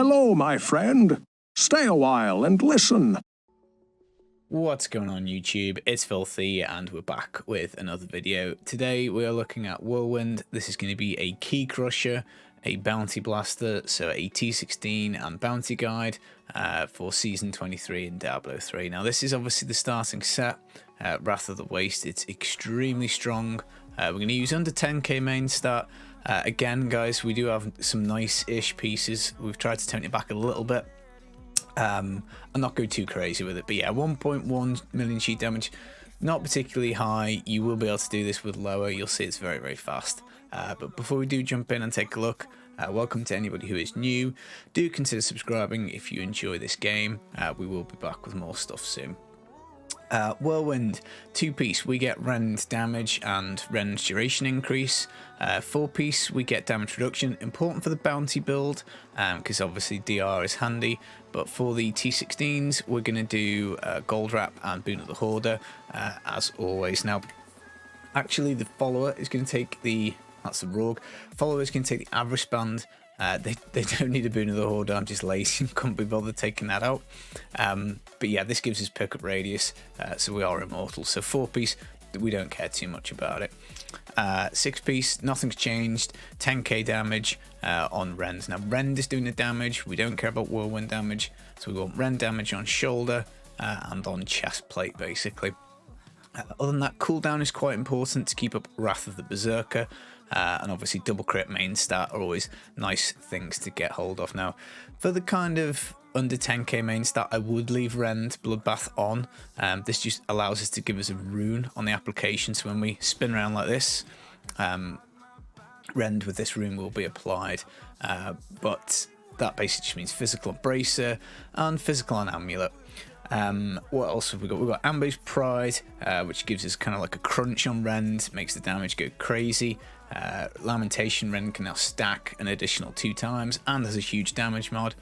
Hello, my friend. Stay a while and listen. What's going on YouTube? It's Filthy and we're back with another video. Today we are looking at Whirlwind. This is going to be a key crusher, a bounty blaster, so a T16 and bounty guide for season 23 in Diablo 3. Now this is obviously the starting set, Wrath of the Waste. It's extremely strong. We're going to use under 10k main stat. Again guys, we do have some nice-ish pieces. We've tried to tone it back a little bit. I'm not going too crazy with it, but yeah, 1.1 million sheet damage, not particularly high. You will be able to do this with lower. You'll see it's very, very fast. But before we do jump in and take a look, welcome to anybody who is new. Do consider subscribing if you enjoy this game. We will be back with more stuff soon. Whirlwind, 2-piece, we get Rend damage and Rend duration increase. 4-piece, we get damage reduction, important for the bounty build, because obviously DR is handy. But for the T16s, we're going to do Gold Wrap and Boon of the Hoarder, as always. Now, actually, the follower is going to take the, that's the Rogue, follower is going to take the average band. They don't need a Boon of the Hoarder, I'm just lazy and couldn't be bothered taking that out. But yeah, this gives us pickup radius, so we are immortal. So 4-piece, we don't care too much about it. 6-piece, nothing's changed, 10k damage on Rend. Now Rend is doing the damage, we don't care about Whirlwind damage, so we want Rend damage on shoulder and on chest plate basically. Other than that, cooldown is quite important to keep up Wrath of the Berserker, and obviously double crit main stat are always nice things to get hold of. Now, for the kind of under 10k main stat, I would leave Rend Bloodbath on. This just allows us to give us a rune on the application, so when we spin around like this, Rend with this rune will be applied, but that basically just means physical on Bracer and physical on Amulet. What else have we got? We've got Amber's Pride, which gives us kind of like a crunch on Rend, makes the damage go crazy. Lamentation, Rend can now stack an additional 2 times and has a huge damage mod,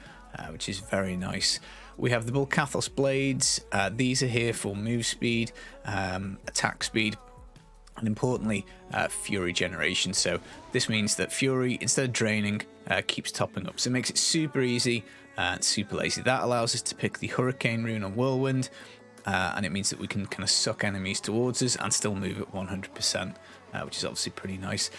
which is very nice. We have the Bulkathos Blades. These are here for move speed, attack speed, and importantly, Fury generation. So this means that Fury, instead of draining, keeps topping up. So it makes it super easy and super lazy. That allows us to pick the Hurricane rune on Whirlwind, and it means that we can kind of suck enemies towards us and still move at 100%, which is obviously pretty nice.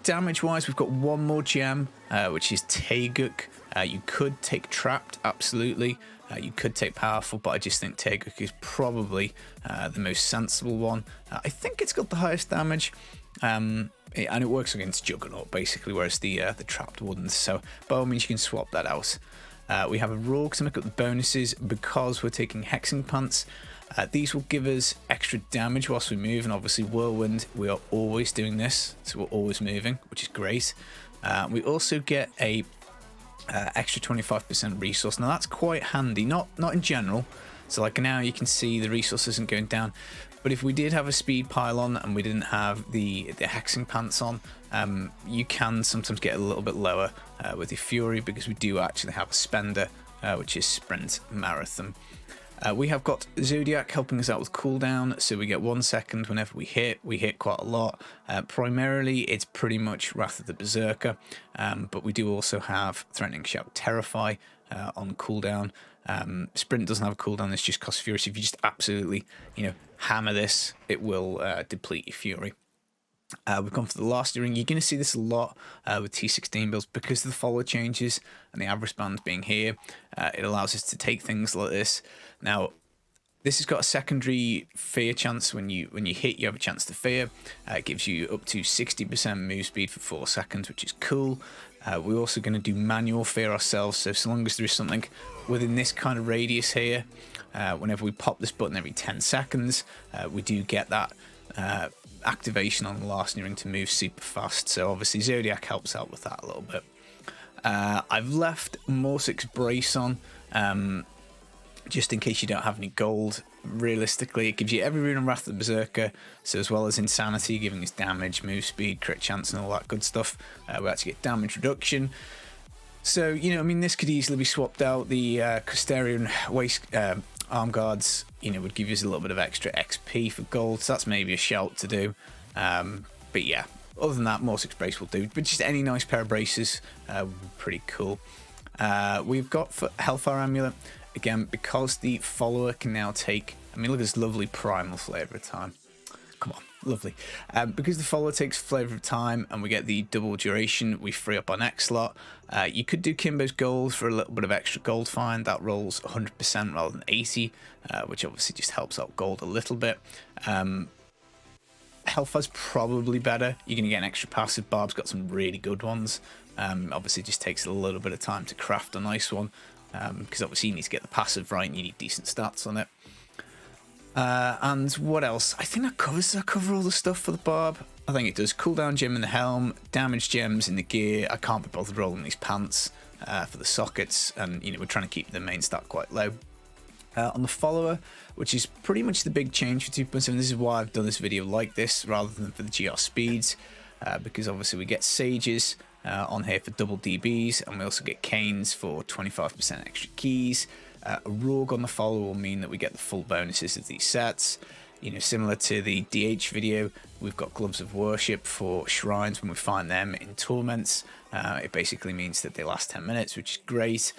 Damage wise, we've got one more gem, which is Taeguk. You could take Trapped, absolutely. You could take Powerful, but I just think Taeguk is probably the most sensible one. I think it's got the highest damage, and it works against Juggernaut basically, whereas the Trapped wouldn't. So by all means, you can swap that out. We have a Rogue to make up the bonuses because we're taking Hexing Pants. These will give us extra damage whilst we move, and obviously Whirlwind, we are always doing this, so we're always moving, which is great. We also get a extra 25% resource. Now that's quite handy, not in general. So like now you can see the resource isn't going down, but if we did have a speed pylon and we didn't have the Hexing Pants on, you can sometimes get a little bit lower with your Fury, because we do actually have a spender, which is Sprint Marathon. We have got Zodiac helping us out with cooldown, so we get 1 second whenever we hit quite a lot. Primarily it's pretty much Wrath of the Berserker, but we do also have Threatening Shout, Terrify on cooldown. Sprint doesn't have a cooldown, this just costs Fury, so if you just absolutely, hammer this, it will deplete your Fury. We've gone for the last ring. You're going to see this a lot with T16 builds because of the follow changes and the average band being here. It allows us to take things like this. Now, this has got a secondary fear chance. When you hit, you have a chance to fear. It gives you up to 60% move speed for 4 seconds, which is cool. We're also going to do manual fear ourselves. So long as there is something within this kind of radius here, whenever we pop this button every 10 seconds, we do get that activation on the last ring to move super fast. So obviously Zodiac helps out with that a little bit. I've left Morsic's Brace on just in case you don't have any gold. Realistically, it gives you every rune on Wrath of the Berserker, so as well as Insanity giving us damage, move speed, crit chance and all that good stuff, we actually get damage reduction. So this could easily be swapped out. The Custarian waist arm guards, would give you a little bit of extra XP for gold, so that's maybe a shout to do. But yeah, other than that, Morsic's Brace will do. But just any nice pair of braces would be pretty cool. We've got for Hellfire Amulet, again, because the follower can now take, I mean, look at this lovely primal Flavor of Time. Come on, lovely. Because the follower takes Flavor of Time and we get the double duration, we free up our next slot. You could do Kimbo's gold for a little bit of extra gold find. That rolls 100% rather than 80, which obviously just helps out gold a little bit. Hellfire's probably better. You're going to get an extra passive. Barb's got some really good ones. Obviously, it just takes a little bit of time to craft a nice one, because obviously you need to get the passive right and you need decent stats on it. And what else? I think does that cover all the stuff for the Barb? I think it does. Cooldown gem in the helm, damage gems in the gear. I can't be bothered rolling these pants for the sockets, and we're trying to keep the main stat quite low. On the follower, which is pretty much the big change for 2.7. This is why I've done this video like this rather than for the GR speeds, because obviously we get sages on here for double DBs, and we also get canes for 25% extra keys. A rogue on the follower will mean that we get the full bonuses of these sets. Similar to the DH video, we've got gloves of worship for shrines when we find them in torments. It basically means that they last 10 minutes, which is great.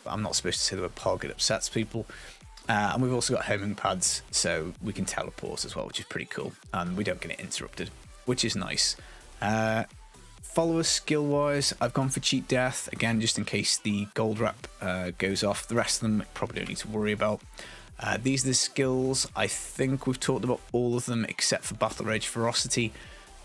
I'm not supposed to say the word pog, it upsets people. And we've also got homing pads, so we can teleport as well, which is pretty cool. And we don't get it interrupted, which is nice. Followers skill wise, I've gone for cheat death, again, just in case the gold wrap goes off. The rest of them probably don't need to worry about. These are the skills. I think we've talked about all of them except for Battle Rage Ferocity.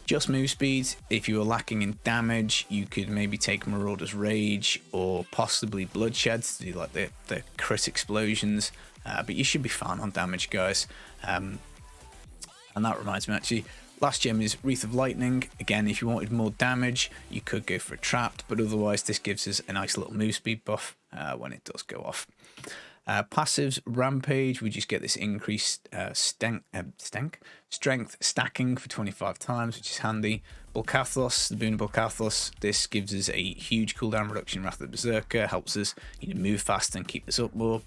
Just move speed. If you were lacking in damage, you could maybe take Marauder's Rage or possibly Bloodshed to do like the crit explosions. But you should be fine on damage, guys. And that reminds me, actually, last gem is Wreath of Lightning. Again, if you wanted more damage, you could go for a Trapped, but otherwise this gives us a nice little move speed buff when it does go off. Passives, Rampage, we just get this increased strength stacking for 25 times, which is handy. Bulkathos, the Boon of Bulkathos, this gives us a huge cooldown reduction. Wrath of the Berserker helps us move faster and keep this up more.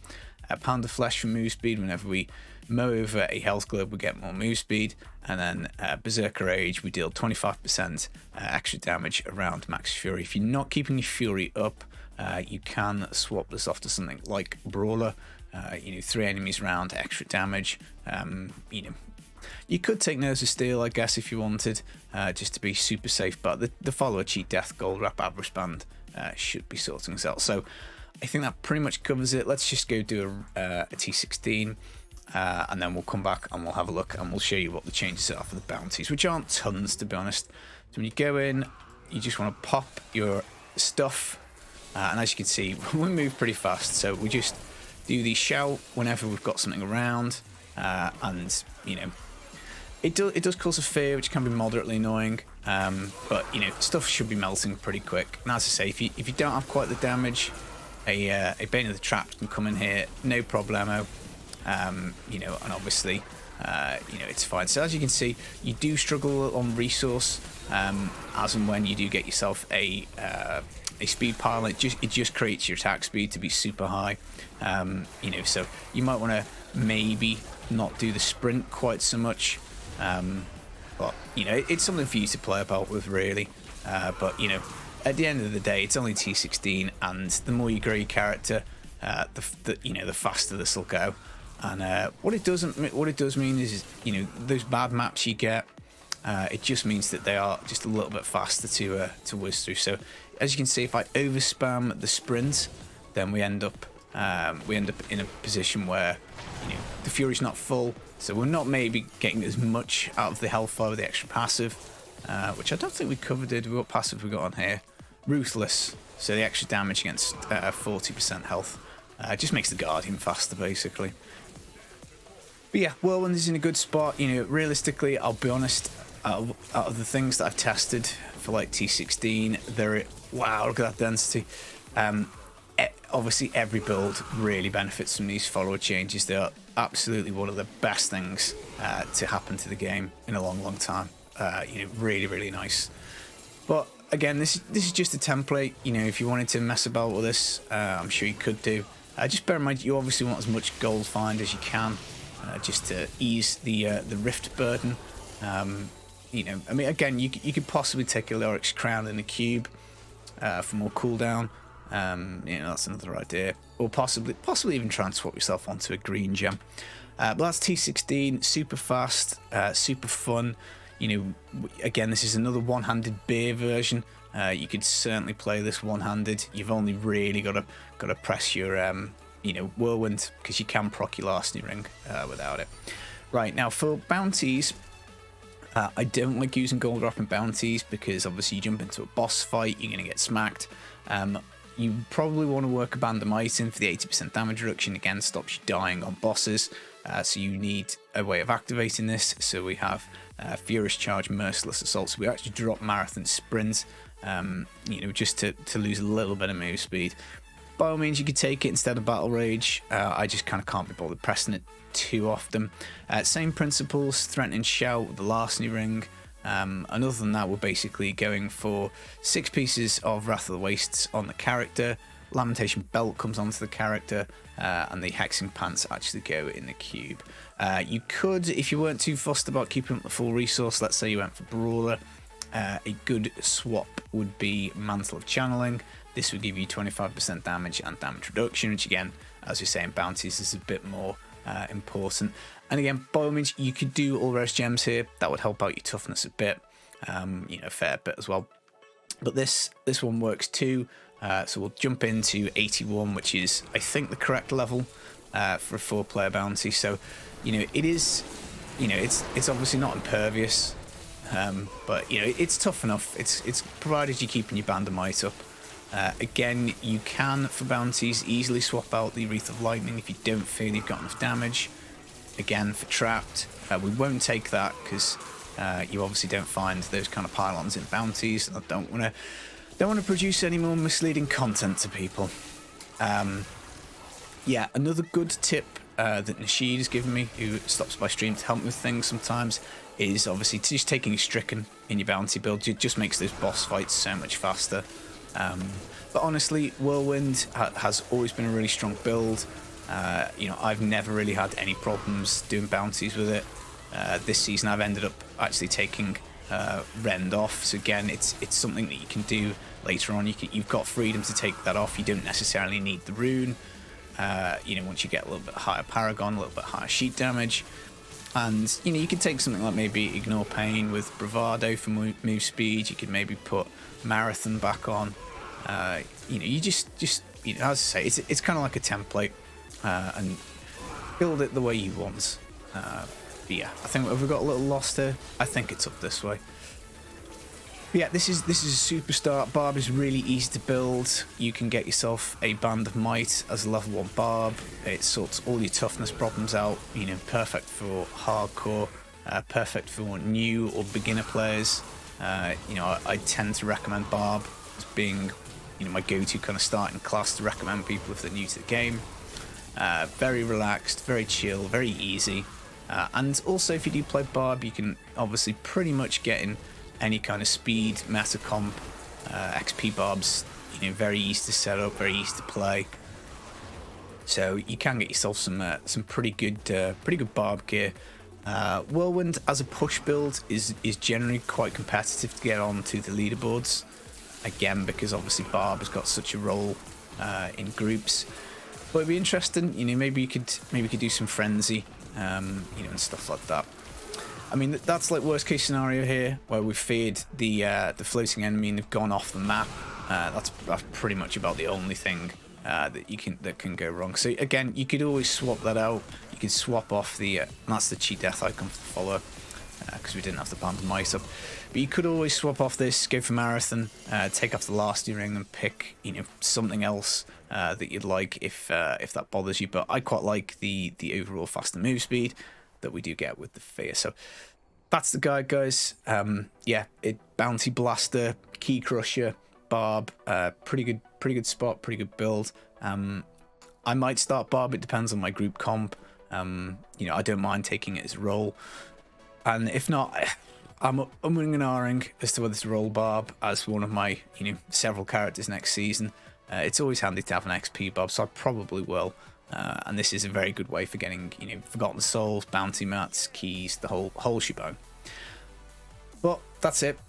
Pound of Flesh for move speed. Whenever we mow over a health globe, we get more move speed. And then Berserker Rage, we deal 25% extra damage around max Fury. If you're not keeping your Fury up, you can swap this off to something like Brawler. 3 enemies round, extra damage. You could take Nerves of Steel, I guess, if you wanted, just to be super safe. But the follower cheat death, gold wrap, average band should be sorting us out. So I think that pretty much covers it. Let's just go do a T16, and then we'll come back and we'll have a look and we'll show you what the changes are for the bounties, which aren't tons, to be honest. So when you go in, you just want to pop your stuff. And as you can see, we move pretty fast, so we just do the shout whenever we've got something around, and it does cause a fear, which can be moderately annoying, but stuff should be melting pretty quick. And as I say, if you don't have quite the damage, a Bane of the Traps can come in here, no problemo, and obviously it's fine. So as you can see, you do struggle on resource, as and when you do get yourself a speed pile. It just creates your attack speed to be super high, so you might want to maybe not do the sprint quite so much, but it's something for you to play about with, really. But at the end of the day, it's only T16, and the more you grow your character, the faster this will go. And what it does mean is those bad maps you get, it just means that they are just a little bit faster to whiz through. So as you can see, if I overspam the sprint, then we end up in a position where the Fury's not full, so we're not maybe getting as much out of the Hellfire with the extra passive, which I don't think we covered. What passive we got on here? Ruthless. So the extra damage against 40% health just makes the Guardian faster, basically. But yeah, Whirlwind is in a good spot. Realistically, I'll be honest, out of the things that I've tested for like T16, wow, look at that density. Obviously, every build really benefits from these follower changes. They are absolutely one of the best things to happen to the game in a long, long time. Really, really nice. But again, this is just a template. If you wanted to mess about with this, I'm sure you could do. Just bear in mind, you obviously want as much gold find as you can, just to ease the rift burden. I mean, again, you could possibly take a Lyric's Crown in a cube for more cooldown. You know, that's another idea. Or possibly even try and swap yourself onto a green gem. But that's T16, super fast, super fun. You know, again, this is another one-handed beer version. You could certainly play this one-handed. You've only really got to press your you know, Whirlwind, because you can proc your Larceny Ring without it. Right, now for bounties, I don't like using gold dropping bounties because obviously you jump into a boss fight, you're going to get smacked. You probably want to work a Band of Might in for the 80% damage reduction. Again, stops you dying on bosses. So you need a way of activating this. So we have Furious Charge, Merciless Assault. So we actually drop Marathon Sprint, you know, just to lose a little bit of move speed. By all means, you could take it instead of Battle Rage. I just kind of can't be bothered pressing it too often. Same principles, Threatening Shout with the Larceny Ring. And other than that, we're basically going for 6 pieces of Wrath of the Wastes on the character. Lamentation Belt comes onto the character, and the Hexing Pants actually go in the cube. You could, if you weren't too fussed about keeping up the full resource, let's say you went for Brawler, a good swap would be Mantle of Channeling. This would give you 25% damage and damage reduction, which again, as you're saying, bounties is a bit more important. And again, by all means, you could do all rose gems here. That would help out your toughness a bit, you know, a fair bit as well. But this one works too. So we'll jump into 81, which is, I think, the correct level for a 4-player bounty. So, you know, it is, you know, it's obviously not impervious, but you know, it's tough enough. It's provided you're keeping your Band of Might up. Again, you can, for bounties, easily swap out the Wreath of Lightning if you don't feel you've got enough damage. Again, for trapped, we won't take that because you obviously don't find those kind of pylons in bounties. I don't want to produce any more misleading content to people. Yeah, another good tip that Nasheed has given me, who stops by stream to help me with things sometimes, is obviously just taking a Stricken in your bounty build. It just makes those boss fights so much faster. But honestly, Whirlwind has always been a really strong build. You know, I've never really had any problems doing bounties with it. This season I've ended up actually taking Rend off. So again, it's something that you can do later on. You've got freedom to take that off. You don't necessarily need the rune. You know, once you get a little bit higher Paragon, a little bit higher sheet damage. And, you know, you could take something like maybe Ignore Pain with Bravado for move speed. You could maybe put Marathon back on. You know, you just you know, as I say, it's kind of like a template, and build it the way you want. But yeah, I think have we got a little lost here? I think it's up this way. But yeah, this is a superstar. Barb is really easy to build. You can get yourself a Band of Might as a level 1 Barb. It sorts all your toughness problems out. You know, perfect for hardcore, perfect for new or beginner players. You know, I tend to recommend Barb as being, you know, my go-to kind of starting class to recommend people if they're new to the game. Very relaxed, very chill, very easy. And also, if you do play Barb, you can obviously pretty much get in any kind of speed, meta comp, XP Barbs. You know, very easy to set up, very easy to play. So you can get yourself some pretty good Barb gear. Whirlwind as a push build is generally quite competitive to get onto the leaderboards. Again, because obviously Barb has got such a role in groups. But it'd be interesting. You know, maybe you could do some frenzy, you know, and stuff like that. I mean, that's like worst case scenario here, where we've feared the floating enemy and they've gone off the map. That's pretty much about the only thing that can go wrong. So again, you could always swap that out. You could swap off the that's the cheat death icon for the follower, because we didn't have the Band of Might up. But you could always swap off this, go for Marathon, take off the Larceny Ring, and pick, you know, something else that you'd like if that bothers you. But I quite like the overall faster move speed that we do get with the Fear. So that's the guide, guys. Yeah, Bounty Blaster, Key Crusher, Barb, pretty good spot, pretty good build. I might start Barb, it depends on my group comp. You know, I don't mind taking it as a roll. And if not, I'm umming and ahhing as to whether to roll Barb as one of my, you know, several characters next season. It's always handy to have an XP Barb, so I probably will. And this is a very good way for getting, you know, Forgotten Souls, bounty mats, keys, the whole shebang. But that's it.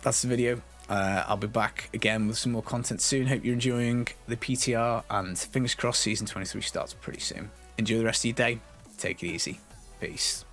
That's the video. I'll be back again with some more content soon. Hope you're enjoying the PTR, and fingers crossed season 23 starts pretty soon. Enjoy the rest of your day. Take it easy. Peace.